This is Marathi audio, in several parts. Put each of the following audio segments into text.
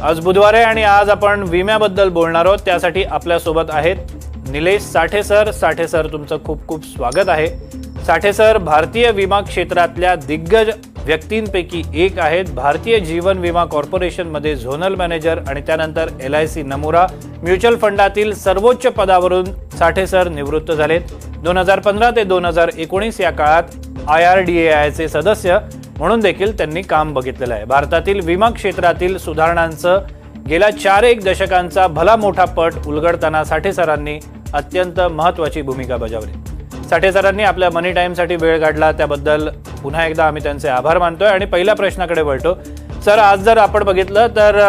आज बुधवार आहे आणि आज आपण विम्याबद्दल बोलणार आहोत. त्यासाठी आपल्यासोबत आहेत निलेश साठे सर. साठे सर, तुमचं खूप खूप स्वागत आहे. साठे सर भारतीय विमा क्षेत्रातल्या दिग्गज व्यक्तींपैकी एक आहेत. भारतीय जीवन विमा कॉर्पोरेशनमध्ये झोनल मॅनेजर आणि त्यानंतर LIC नमुरा म्युच्युअल फंडातील सर्वोच्च पदावरून साठे सर निवृत्त झालेत. 2015 ते 2019 या काळात IRDAIचे सदस्य म्हणून देखील त्यांनी काम बघितलेलं आहे. भारतातील विमा क्षेत्रातील सुधारणांचं गेल्या 4-1 दशकांचा भला मोठा पट उलगडताना साठे सरांनी अत्यंत महत्त्वाची भूमिका बजावली. साठे सरांनी आपल्या मनी टाईमसाठी वेळ काढला, त्याबद्दल पुन्हा एकदा आम्ही त्यांचे आभार मानतोय. आणि पहिल्या प्रश्नाकडे वळतो. सर, आज जर आपण बघितलं तर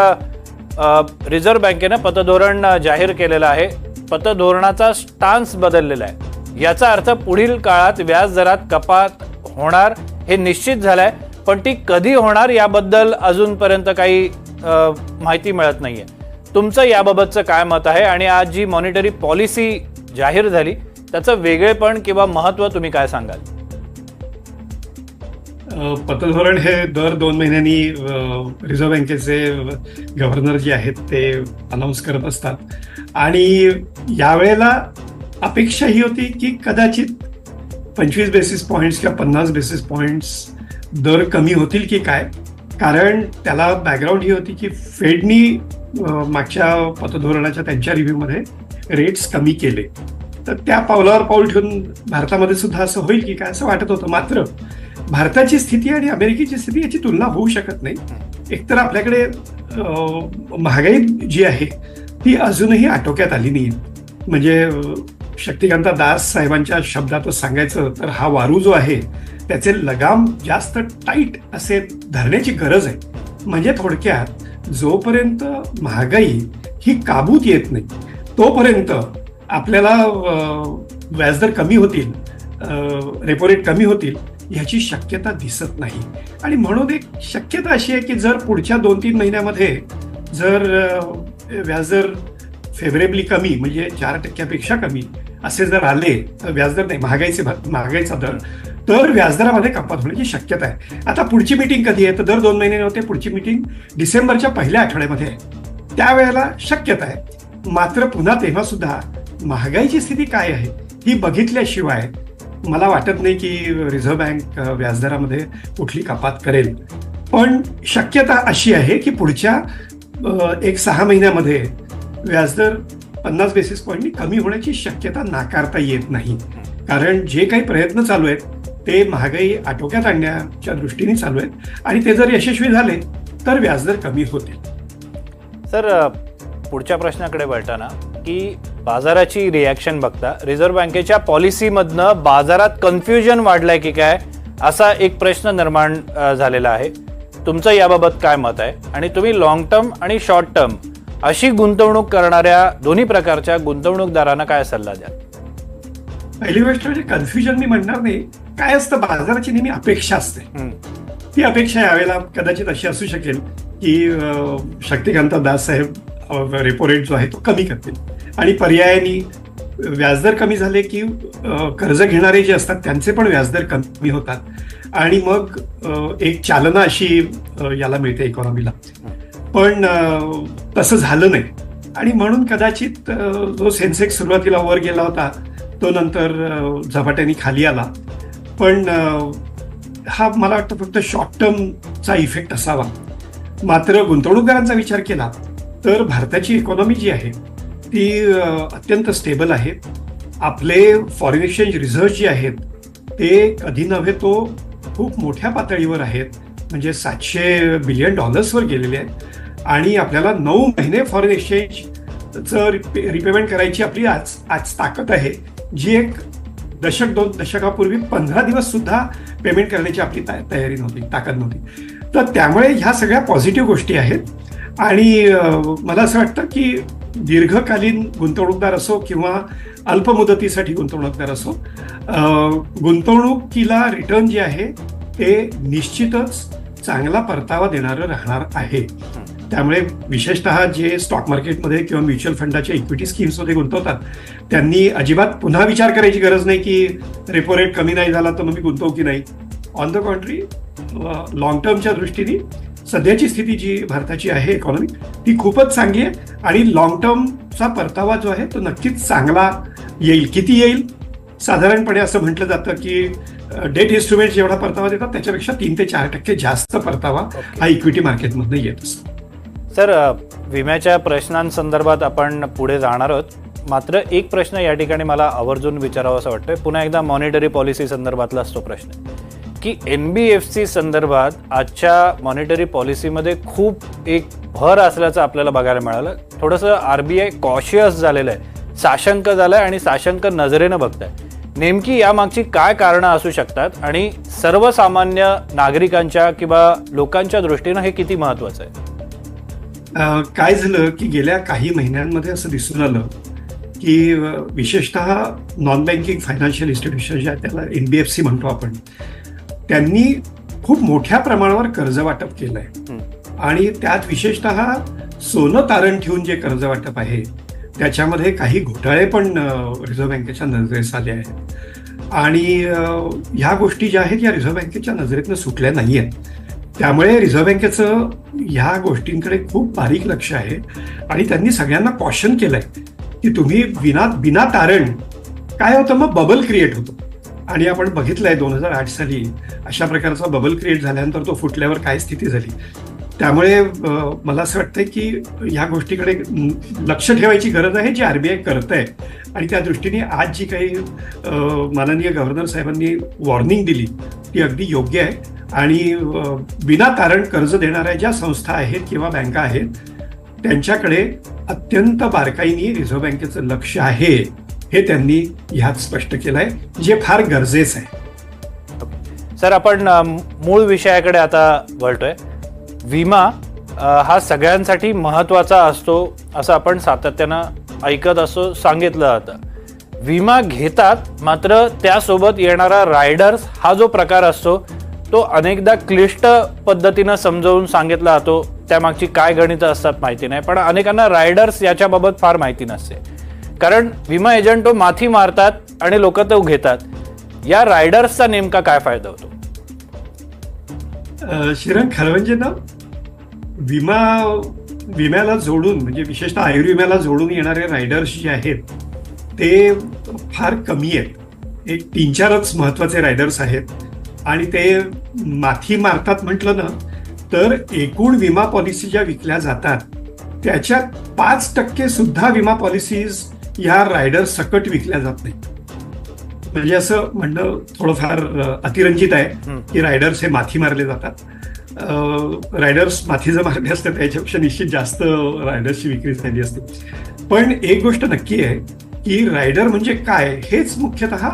रिझर्व्ह बँकेनं पतधोरण जाहीर केलेलं आहे. पतधोरणाचा स्टान्स बदललेला आहे. याचा अर्थ पुढील काळात व्याज दरात कपात होणार हे निश्चित झालंय, पण ती कधी होणार याबद्दल अजूनपर्यंत काही माहिती मिळत नाहीये. तुमचं याबाबतचं काय मत आहे आणि आज जी मॉनिटरी पॉलिसी जाहीर झाली त्याचं वेगळेपण किंवा महत्त्व तुम्ही काय सांगाल? पतधोरण हे दर 2 महिन्यांनी रिझर्व्ह बँकेचे गव्हर्नर जे आहेत ते अनाऊन्स करत असतात आणि यावेळेला अपेक्षा ही होती की कदाचित 25 बेसिस पॉईंट्स किंवा 50 बेसिस पॉईंट्स दर कमी होतील की काय. कारण त्याला बॅकग्राऊंड ही होती की फेडनी मागच्या पतधोरणाच्या त्यांच्या रिव्ह्यूमध्ये रेट्स कमी केले. तर त्या पावलावर पाऊल ठेवून भारतामध्ये सुद्धा असं होईल की काय असं वाटत होतं. मात्र भारताची स्थिती आणि अमेरिकेची स्थिती याची तुलना होऊ शकत नाही. एकतर आपल्याकडे महागाई जी आहे ती अजूनही आटोक्यात आली नाही. म्हणजे शक्तिकांता दास साहेबांच्या शब्दातच सांगायचं तर हा वारू जो आहे त्याचे लगाम जास्त टाईट असे धरण्याची गरज आहे. म्हणजे थोडक्यात जोपर्यंत महागाई ही काबूत येत नाही तोपर्यंत आपल्याला व्याजदर कमी होतील, रेपो रेट कमी होतील ह्याची शक्यता दिसत नाही. आणि म्हणून एक शक्यता अशी आहे की जर पुढच्या 2-3 महिन्यामध्ये जर व्याजदर फेवरेबली कमी म्हणजे 4% कमी असे जर आले, व्याजदर नाही महागाईचा दर, तर व्याजदरामध्ये कपात होण्याची शक्यता आहे. आता पुढची मीटिंग कधी आहे तर दर 2 महिन्याने होते. पुढची मीटिंग डिसेंबरच्या पहिल्या आठवड्यामध्ये आहे. त्यावेळेला शक्यता आहे. मात्र पुन्हा तेव्हा सुद्धा महागाईची स्थिती काय आहे ही बघितल्याशिवाय मला वाटत नाही की रिझर्व्ह बँक व्याजदरामध्ये कुठली कपात करेल. पण शक्यता अशी आहे की पुढच्या 1-6 महिन्यामध्ये व्याजदर 50 बेसिस पॉईंटनी कमी होण्याची शक्यता नाकारता येत नाही. कारण जे काही प्रयत्न चालू आहेत ते महागाई आटोक्यात आणण्याच्या दृष्टीने चालू आहेत आणि ते जर यशस्वी झाले तर व्याजदर कमी होतील. सर, पुढच्या प्रश्नाकडे वळताना की बाजाराची रिॲक्शन बघता रिझर्व्ह बँकेच्या पॉलिसीमधनं बाजारात कन्फ्युजन वाढलंय की काय असा एक प्रश्न निर्माण झालेला आहे. तुमचं याबाबत काय मत आहे आणि तुम्ही लॉंग टर्म आणि शॉर्ट टर्म अशी गुंतवणूक करणाऱ्या दोन्ही प्रकारच्या गुंतवणूकदारांना काय सल्ला द्याल? पहिली गोष्ट म्हणजे कन्फ्युजन मी म्हणणार नाही. काय असतं, बाजाराची नेहमी अपेक्षा असते. ती अपेक्षा यावेळेला कदाचित अशी असू शकेल की शक्तिकांता दास साहेब रेपो रेट जो आहे तो कमी करतील आणि पर्यायाने व्याजदर कमी झाले की कर्ज घेणारे जे असतात त्यांचे पण व्याजदर कमी होतात आणि मग एक चालना अशी याला मिळते इकॉनॉमीला. पण तसं झालं नाही आणि म्हणून कदाचित जो सेन्सेक्स सुरुवातीला वर गेला होता तो नंतर झपाट्याने खाली आला. पण हा मला वाटतं फक्त शॉर्ट टर्मचा इफेक्ट असावा. मात्र गुंतवणूकदारांचा विचार केला तर भारताची इकॉनॉमी जी आहे ती अत्यंत स्टेबल आहे. आपले फॉरेन एक्सचेंज रिझर्व्ह जे आहेत ते कधी नव्हे तो खूप मोठ्या पातळीवर आहेत. म्हणजे $700 बिलियन वर गेलेले आहेत आणि आपल्याला 9 महिने फॉरेन एक्सचेंजचं रिपेमेंट करायची आपली आज ताकद आहे, जी एक 2 दशकापूर्वी 15 दिवस सुद्धा पेमेंट करण्याची आपली तयारी नव्हती, ताकद नव्हती. तर त्यामुळे ह्या सगळ्या पॉझिटिव्ह गोष्टी आहेत आणि मला असं वाटतं की दीर्घकालीन गुंतवणूकदार असो किंवा अल्पमुदतीसाठी गुंतवणूकदार असो, गुंतवणुकीला रिटर्न जे आहे ते निश्चितच चांगला परतावा देणारं राहणार आहे. त्यामुळे विशेषतः जे स्टॉक मार्केटमध्ये किंवा म्युच्युअल फंडाच्या इक्विटी स्कीम्समध्ये गुंतवतात त्यांनी अजिबात पुन्हा विचार करायची गरज नाही की रेपो रेट कमी नाही झाला तर मग मी गुंतवू की नाही. ऑन द कॉन्ट्री लॉंग टर्मच्या दृष्टीने सध्याची स्थिती जी भारताची आहे इकॉनॉमी ती खूपच चांगली आहे आणि लॉंग टर्मचा परतावा जो आहे तो नक्कीच चांगला येईल. किती येईल? साधारणपणे असं म्हटलं जातं की डेट इन्स्ट्रुमेंट जेवढा परतावा देतात त्याच्यापेक्षा 3 ते 4% जास्त परतावा हा इक्विटी मार्केटमधनं येत असतो. सर, विम्याच्या प्रश्नांसंदर्भात आपण पुढे जाणार आहोत. मात्र एक प्रश्न या ठिकाणी मला आवर्जून विचारावा असं वाटतोय. पुन्हा एकदा मॉनिटरी पॉलिसी संदर्भातलाच तो प्रश्न की NBFC संदर्भात आजच्या मॉनिटरी पॉलिसीमध्ये खूप एक भर असल्याचं आपल्याला बघायला मिळालं. थोडंसं RBI कॉशियस झालेलं आहे, साशंक झालं आहे आणि साशंक नजरेनं बघत आहे. नेमकी यामागची काय कारणं असू शकतात आणि सर्वसामान्य नागरिकांच्या किंवा लोकांच्या दृष्टीनं हे किती महत्त्वाचं आहे? काय झालं की गेल्या काही महिन्यांमध्ये असं दिसून आलं की विशेषतः नॉन बँकिंग फायनान्शियल इन्स्टिट्यूशन ज्या त्याला NBFC म्हणतो आपण, त्यांनी खूप मोठ्या प्रमाणावर कर्ज वाटप केलंय आणि त्यात विशेषतः सोनं तारण ठेवून जे कर्ज वाटप आहे त्याच्यामध्ये काही घोटाळे पण रिझर्व्ह बँकेच्या नजरेस आले आहेत आणि ह्या गोष्टी ज्या आहेत या रिझर्व्ह बँकेच्या नजरेतनं सुटल्या नाही आहेत. त्यामुळे रिझर्व्ह बँकेचं ह्या गोष्टींकडे खूप बारीक लक्ष आहे आणि त्यांनी सगळ्यांना कॉशन केलंय की तुम्ही बिना तारण काय होतं, मग बबल क्रिएट होतो आणि आपण बघितलंय 2008 साली अशा प्रकारचा बबल क्रिएट झाल्यानंतर तो फुटल्यावर काय स्थिती झाली. त्यामुळे मला असं वाटतंय की ह्या गोष्टीकडे लक्ष ठेवायची गरज आहे जी RBI करतंय आणि त्या दृष्टीने आज जी काही माननीय गव्हर्नर साहेबांनी वॉर्निंग दिली ती अगदी योग्य आहे आणि बिना तारण कर्ज देणाऱ्या ज्या संस्था आहेत किंवा बँका आहेत त्यांच्याकडे अत्यंत बारकाईने रिझर्व्ह बँकेचं लक्ष आहे हे त्यांनी ह्यात स्पष्ट केलंय, जे फार गरजेचं आहे. सर, आपण मूळ विषयाकडे आता वळतोय. विमा हा सगळ्यांसाठी महत्त्वाचा असतो असं आपण सातत्यानं ऐकत असतो, सांगितलं जातं. विमा घेतात मात्र त्यासोबत येणारा रायडर्स हा जो प्रकार असतो तो अनेकदा क्लिष्ट पद्धतीनं समजावून सांगितला जातो. त्यामागची काय गणितं असतात माहिती नाही, पण अनेकांना रायडर्स याच्याबाबत फार माहिती नसते. कारण विमा एजंट तो माथी मारतात आणि लोक तो घेतात. या रायडर्सचा नेमका काय फायदा होतो? श्रीरंग, खरं म्हणजे ना विम्याला जोडून म्हणजे विशेषतः आयुर्विम्याला जोडून येणारे रायडर्स जे आहेत ते फार कमी आहेत. एक 3-4च महत्वाचे रायडर्स आहेत आणि ते माथी मारतात म्हटलं ना तर एकूण विमा पॉलिसी ज्या विकल्या जातात त्याच्यात 5% सुद्धा विमा पॉलिसीज ह्या रायडर्स सकट विकल्या जात नाही. म्हणजे असं म्हणणं थोडंफार अतिरंजित आहे की रायडर्स हे माथी मारले जातात. रायडर्स माथी जर मारले असते त्याच्यापेक्षा निश्चित जास्त रायडर्सची विक्री झाली असते. पण एक गोष्ट नक्की आहे की रायडर म्हणजे काय हेच मुख्यतः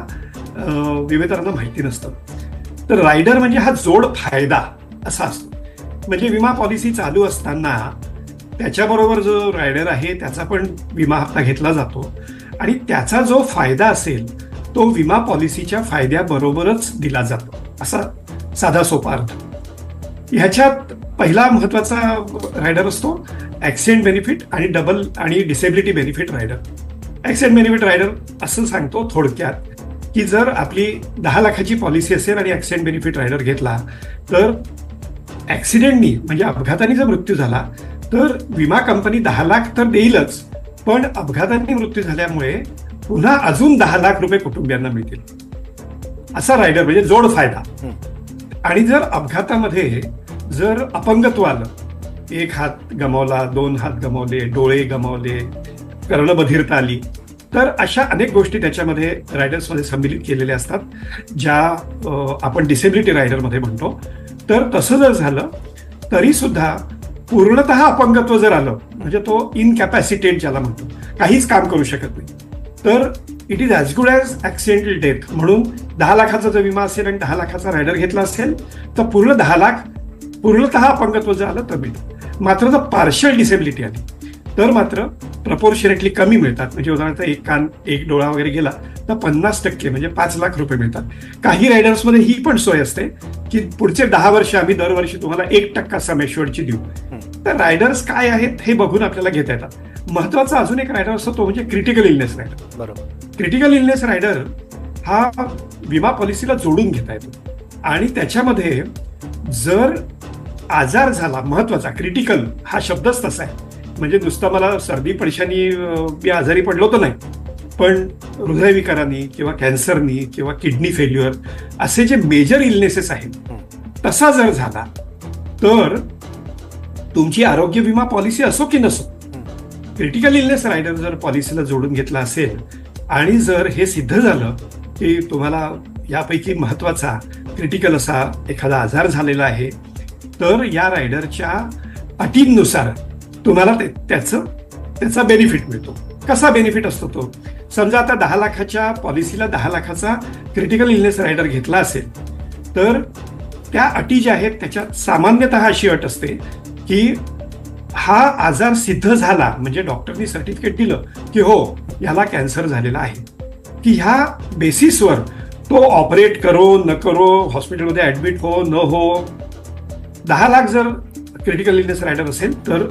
विवेकांना माहिती नसतं. तर रायडर म्हणजे हा जोड फायदा असा असतो. म्हणजे विमा पॉलिसी चालू असताना त्याच्याबरोबर जो रायडर आहे त्याचा पण विमा हप्ता घेतला जातो आणि त्याचा जो फायदा असेल तो विमा पॉलिसीच्या फायद्याबरोबरच दिला जातो, असा साधा सोपा अर्थ. ह्याच्यात पहिला महत्वाचा रायडर असतो ऍक्सिडेंट बेनिफिट आणि डबल आणि disability benefit rider. Accident benefit rider असं सांगतो थोडक्यात की जर आपली 10 लाखाची पॉलिसी असेल आणि ऍक्सिडेंट बेनिफिट रायडर घेतला तर ऍक्सिडेंटनी म्हणजे अपघाताने जर मृत्यू झाला तर विमा कंपनी 10 लाख तर देईलच, पण अपघाताने मृत्यू झाल्यामुळे पुन्हा अजून 10 लाख रुपये कुटुंबियांना मिळतील, असा रायडर म्हणजे जोड फायदा. आणि जर अपघातामध्ये जर अपंगत्व आलं, 1 हात गमावला, 2 हात गमावले, डोळे गमावले, कर्णबधिरता आली, तर अशा अनेक गोष्टी त्याच्यामध्ये रायडर्समध्ये सम्मिलित केलेल्या असतात ज्या आपण डिसेबिलिटी रायडरमध्ये म्हणतो. तर तसं जर झालं तरी सुद्धा पूर्णतः अपंगत्व जर आलं म्हणजे तो इनकॅपॅसिटेट ज्याला म्हणतो, काहीच काम करू शकत नाही, तर it is as good as accidental death. म्हणून 10 लाखाचा जर विमा असेल आणि 10 लाखाचा रायडर घेतला असेल तर पूर्ण 10 लाख पूर्णतः अपंगत्व जर आलं तर मिळतं. मात्र जर पार्शियल डिसेबिलिटी आली तर मात्र प्रपोर्शनेटली कमी मिळतात. म्हणजे उदाहरणार्थ 1 कान 1 डोळा वगैरे गेला तर 50% म्हणजे 5 लाख रुपये मिळतात. काही रायडर्समध्ये ही पण सोय असते की पुढचे 10 वर्ष आम्ही दरवर्षी तुम्हाला 1% सम एश्युअर्डची देऊ. तर रायडर्स काय आहेत हे बघून आपल्याला घेता येतात. महत्वाचा अजून एक रायडर असतो तो म्हणजे क्रिटिकल इलनेस रायडर. बरोबर. क्रिटिकल इलनेस रायडर हा विमा पॉलिसीला जोडून घेता येतो आणि त्याच्यामध्ये जर आजार झाला महत्वाचा, क्रिटिकल हा शब्दच तसा आहे. म्हणजे नुसतं मला सर्दी पडशानी मी आजारी पडलो तर नाही, पण हृदयविकारांनी किंवा कॅन्सरनी किंवा किडनी फेल्युअर असे जे मेजर इलनेसेस आहेत तसा जर झाला तर तुमची आरोग्य विमा पॉलिसी असो की नसो, क्रिटिकल इलनेस रायडर जर पॉलिसीला जोडून घेतला असेल आणि जर हे सिद्ध झालं की तुम्हाला यापैकी महत्वाचा क्रिटिकल असा एखादा आजार झालेला आहे, तर या रायडरच्या अटींनुसार तुम्हाला त्याचा बेनिफिट मिळतो. कसा बेनिफिट असतो तो? समजा आता 10 लाखाच्या पॉलिसीला 10 लाखाचा क्रिटिकल इलनेस रायडर घेतला असेल तर त्या अटी ज्या आहेत त्याच्यात सामान्यतः अशी अट असते की हा आजार सिद्ध झाला म्हणजे डॉक्टरनी सर्टिफिकेट दिलं की हो याला कॅन्सर झालेला आहे, की ह्या बेसिसवर तो ऑपरेट करो न करो, हॉस्पिटलमध्ये ऍडमिट हो न हो, 10 लाख जर क्रिटिकल इलनेस रायडर असेल तर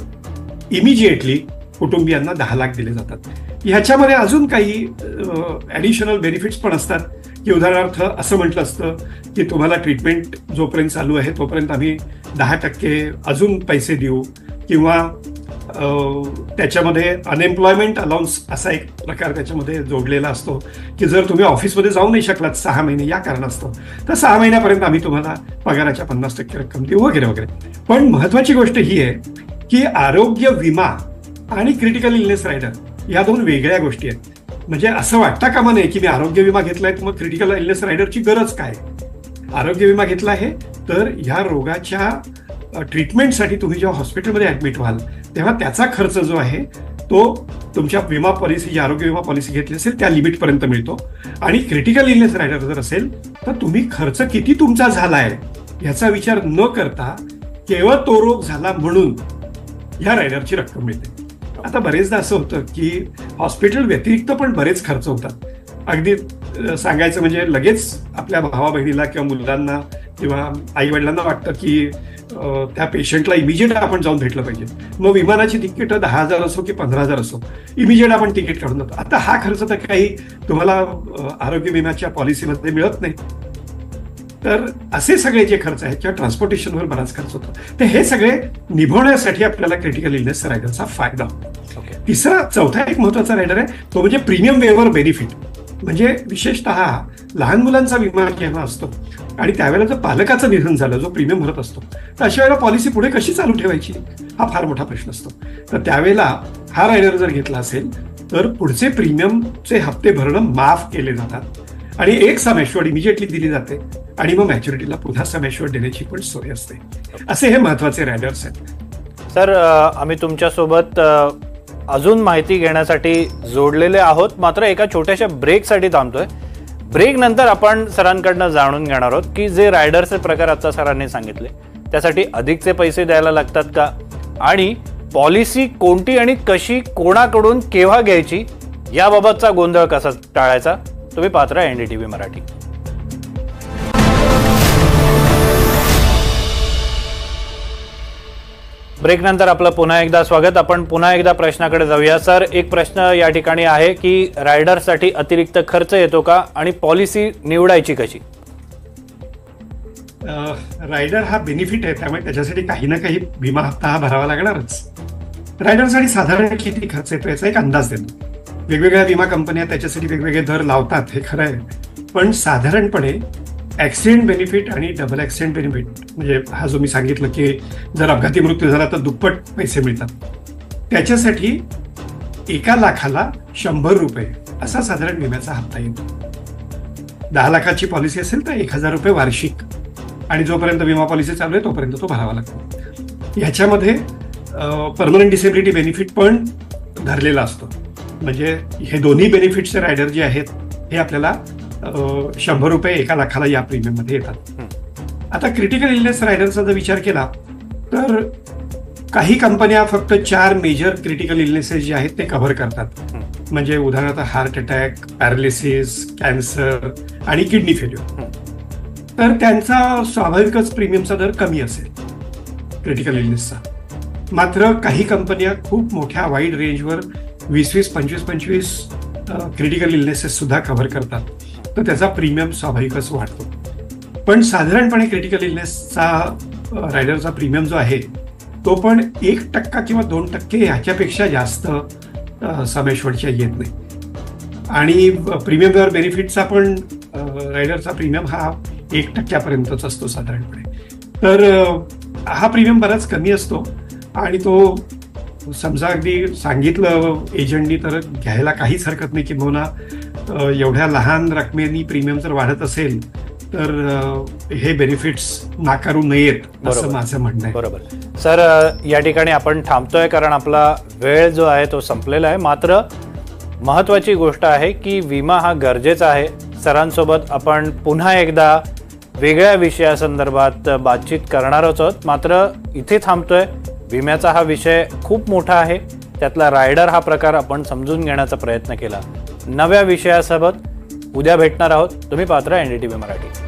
इमिजिएटली कुटुंबियांना 10 लाख दिले जातात. ह्याच्यामध्ये अजून काही ॲडिशनल बेनिफिट्स पण असतात की उदाहरणार्थ असं म्हटलं असतं की तुम्हाला ट्रीटमेंट जोपर्यंत चालू आहे तोपर्यंत आम्ही 10% अजून पैसे देऊ, किंवा त्याच्यामध्ये अनएम्प्लॉयमेंट अलाउन्स असा एक प्रकार त्याच्यामध्ये जोडलेला असतो की जर तुम्ही ऑफिसमध्ये जाऊ नाही शकलात 6 महिने या कारणास्तव तर 6 महिन्यापर्यंत आम्ही तुम्हाला पगाराच्या 50% रक्कम देऊ वगैरे वगैरे. पण महत्वाची गोष्ट ही आहे की आरोग्य विमा आणि क्रिटिकल इलनेस रायडर या दोन वेगळ्या गोष्टी आहेत. म्हणजे असं वाटता कामा नये की मी आरोग्य विमा घेतलाय तर मग क्रिटिकल इलनेस रायडरची गरज काय. आरोग्य विमा घेतला आहे तर ह्या रोगाच्या ट्रीटमेंटसाठी तुम्ही जेव्हा हॉस्पिटलमध्ये ऍडमिट व्हाल तेव्हा त्याचा खर्च जो आहे तो तुमच्या विमा पॉलिसी, जी आरोग्य विमा पॉलिसी घेतली असेल त्या लिमिटपर्यंत मिळतो. आणि क्रिटिकल इलनेस रायडर जर असेल तर तुम्ही खर्च किती तुमचा झालाय याचा विचार न करता केवळ तो रोग झाला म्हणून ह्या रायडरची रक्कम मिळते. आता बरेचदा असं होतं की हॉस्पिटल व्यतिरिक्त पण बरेच खर्च होतात. अगदी सांगायचं म्हणजे लगेच आपल्या भावा बहिणीला किंवा मुलांना किंवा आई वडिलांना वाटतं की त्या पेशंटला इमिजिएट आपण जाऊन भेटलं पाहिजे. मग विमानाची तिकीट 10,000 असो की 15,000 असो, इमिजिएट आपण तिकीट काढून जातो. आता हा खर्च तर काही तुम्हाला आरोग्य विम्याच्या पॉलिसीमध्ये मिळत नाही. तर असे सगळे जे खर्च आहेत किंवा ट्रान्सपोर्टेशनवर बराच खर्च होतो, तर हे सगळे निभवण्यासाठी आपल्याला क्रिटिकल इलनेस रायडरचा फायदा होतो. चौथा एक महत्वाचा रायडर आहे तो म्हणजे प्रीमियम वेवर बेनिफिट. म्हणजे विशेषतः लहान मुलांचा विमा जेव्हा असतो आणि त्यावेळेला जर पालकाचं निधन झालं जो प्रीमियम भरत असतो तर अशा वेळेला पॉलिसी पुढे कशी चालू ठेवायची हा फार मोठा प्रश्न असतो. तर त्यावेळेला हा रायडर जर घेतला असेल तर पुढचे प्रीमियमचे हप्ते भरणं माफ केले जातात आणि एक सम ॲश्युअर्ड इमिजिएटली दिली जाते आणि मग मॅच्युरिटीला पुन्हा सम ॲश्युअर्ड देण्याची पण सोय असते. असे हे महत्वाचे रायडर्स आहेत. सर, आम्ही तुमच्यासोबत अजून माहिती घेण्यासाठी जोडलेले आहोत, मात्र एका छोट्याशा ब्रेकसाठी थांबतोय. ब्रेक नंतर आपण सरांकडनं जाणून घेणार आहोत की जे रायडरचे प्रकार आता सरांनी सांगितले त्यासाठी अधिकचे पैसे द्यायला लागतात का, आणि पॉलिसी कोणती आणि कशी, कोणाकडून, केव्हा घ्यायची याबाबतचा गोंधळ कसा टाळायचा. तुम्ही पाहत राहा NDTV मराठी. ब्रेक नंतर आपलं पुन्हा एकदा स्वागत. आपण पुन्हा एकदा प्रश्नाकडे जाऊया. सर, एक प्रश्न या ठिकाणी आहे की रायडरसाठी अतिरिक्त खर्च येतो का आणि पॉलिसी निवडायची कशी. रायडर हा बेनिफिट आहे त्यामुळे त्याच्यासाठी काही ना काही विमा हप्ता हा भरावा लागणारच. रायडरसाठी साधारण किती खर्च येतो याचा एक अंदाज देतो. वेगवेगळ्या विमा कंपन्या त्याच्यासाठी वेगवेगळे दर लावतात, हे खरं आहे. पण साधारणपणे ऍक्सिडेंट बेनिफिट आणि डबल ऍक्सिडेंट बेनिफिट म्हणजे हा जो मी सांगितलं की जर अपघाती मृत्यू झाला तर दुप्पट पैसे मिळतात, त्याच्यासाठी 1 लाखाला 100 रुपये असा साधारण विम्याचा हप्ता येतो. 10 लाखाची पॉलिसी असेल तर 1,000 रुपये वार्षिक आणि जोपर्यंत विमा पॉलिसी चालू आहे तोपर्यंत तो भरावा लागतो. ह्याच्यामध्ये परमनंट डिसेबिलिटी बेनिफिट पण धरलेला असतो. म्हणजे हे दोन्ही बेनिफिटचे रायडर जे आहेत हे आपल्याला 100 रुपये 1 लाखाला या प्रीमियम मध्ये येतात. आता क्रिटिकल इलनेस रायडरचा जर विचार केला तर काही कंपन्या फक्त 4 मेजर क्रिटिकल इलनेसेस जे आहेत ते कव्हर करतात. म्हणजे उदाहरणार्थ हार्ट अटॅक, पॅरालिसिस, कॅन्सर आणि किडनी फेल्युअर. तर त्यांचा स्वाभाविकच प्रीमियमचा दर कमी असेल क्रिटिकल इलनेसचा. मात्र काही कंपन्या खूप मोठ्या वाईड रेंजवर 20-20, 25-25 क्रिटिकल इलनेसेस सुद्धा कव्हर करतात, तर त्याचा प्रीमियम स्वाभाविकच वाढतो. पण साधारणपणे क्रिटिकल इलनेसचा रायडरचा प्रीमियम जो आहे तो पण 1% किंवा 2% ह्याच्यापेक्षा जास्त सम ॲश्युअर्डच्या येत नाही. आणि प्रीमियमवर बेनिफिटचा पण रायडरचा प्रीमियम हा 1% असतो साधारणपणे. तर हा प्रीमियम बराच कमी असतो आणि तो समजा अगदी सांगितलं एजंटनी तर घ्यायला काहीच हरकत नाही. किंवा एवढ्या लहान रकमेनी प्रीमियम जर वाढत असेल तर हे बेनिफिट्स नाकारू नयेत असं माझं म्हणणं आहे. बरोबर सर, या ठिकाणी आपण थांबतोय कारण आपला वेळ जो आहे तो संपलेला आहे. मात्र महत्त्वाची गोष्ट आहे की विमा हा गरजेचा आहे. सरांसोबत आपण पुन्हा एकदा वेगळ्या विषयासंदर्भात बातचीत करणारच आहोत. मात्र इथे थांबतोय. विम्याचा हा विषय खूप मोठा आहे, त्यातला रायडर हा प्रकार आपण समजून घेण्याचा प्रयत्न केला. नव्या विषयासोबत उद्या भेटणार आहोत. तुम्ही पाहत राहा NDTV मराठी.